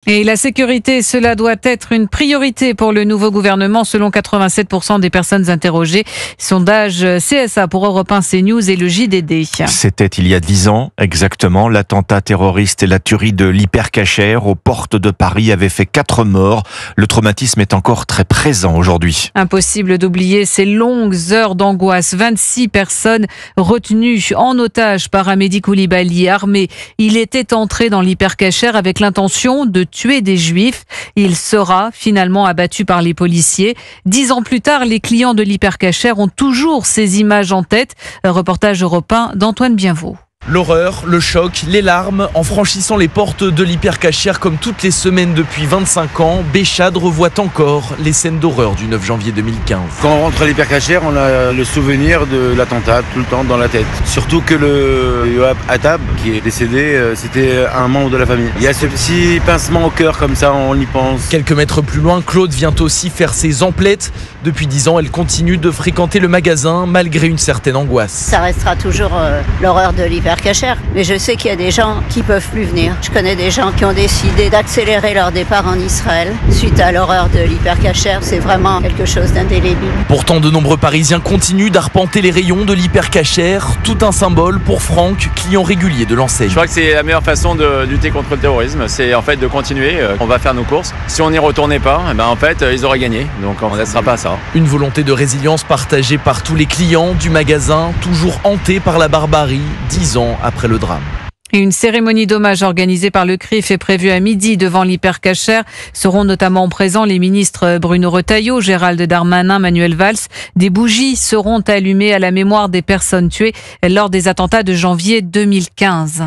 Et la sécurité, cela doit être une priorité pour le nouveau gouvernement, selon 87% des personnes interrogées. Sondage CSA pour Europe 1, CNews et le JDD. C'était il y a 10 ans, exactement. L'attentat terroriste et la tuerie de l'Hyper-Cacher aux portes de Paris avaient fait 4 morts. Le traumatisme est encore très présent aujourd'hui. Impossible d'oublier ces longues heures d'angoisse. 26 personnes retenues en otage par Amédi Koulibaly, armé. Il était entré dans l'Hyper-Cacher avec l'intention de tuer des juifs. Il sera finalement abattu par les policiers. 10 ans plus tard, les clients de l'Hyper-Cacher ont toujours ces images en tête. Reportage Europe 1 d'Antoine Bienvaux. L'horreur, le choc, les larmes, en franchissant les portes de l'Hyper-Cacher comme toutes les semaines depuis 25 ans, Béchade revoit encore les scènes d'horreur du 9 janvier 2015. Quand on rentre à l'Hyper-Cacher, on a le souvenir de l'attentat tout le temps dans la tête. Surtout que le Yoav Attab, qui est décédé, c'était un membre de la famille. Il y a ce petit pincement au cœur comme ça, on y pense. Quelques mètres plus loin, Claude vient aussi faire ses emplettes. Depuis 10 ans, elle continue de fréquenter le magasin malgré une certaine angoisse. Ça restera toujours l'horreur de l'Hyper-Cacher. Mais je sais qu'il y a des gens qui peuvent plus venir. Je connais des gens qui ont décidé d'accélérer leur départ en Israël suite à l'horreur de l'Hyper-Cacher. C'est vraiment quelque chose d'indélébile. Pourtant, de nombreux Parisiens continuent d'arpenter les rayons de l'Hyper-Cacher. Tout un symbole pour Franck, client régulier de l'enseigne. Je crois que c'est la meilleure façon de lutter contre le terrorisme. C'est en fait de continuer. On va faire nos courses. Si on n'y retournait pas, en fait, ils auraient gagné. Donc on ne laissera pas ça. Une volonté de résilience partagée par tous les clients du magasin, toujours hantés par la barbarie, 10 ans après le drame. Et une cérémonie d'hommage organisée par le CRIF est prévue à midi devant l'Hyper-Cacher. Seront notamment présents les ministres Bruno Retailleau, Gérald Darmanin, Manuel Valls. Des bougies seront allumées à la mémoire des personnes tuées lors des attentats de janvier 2015.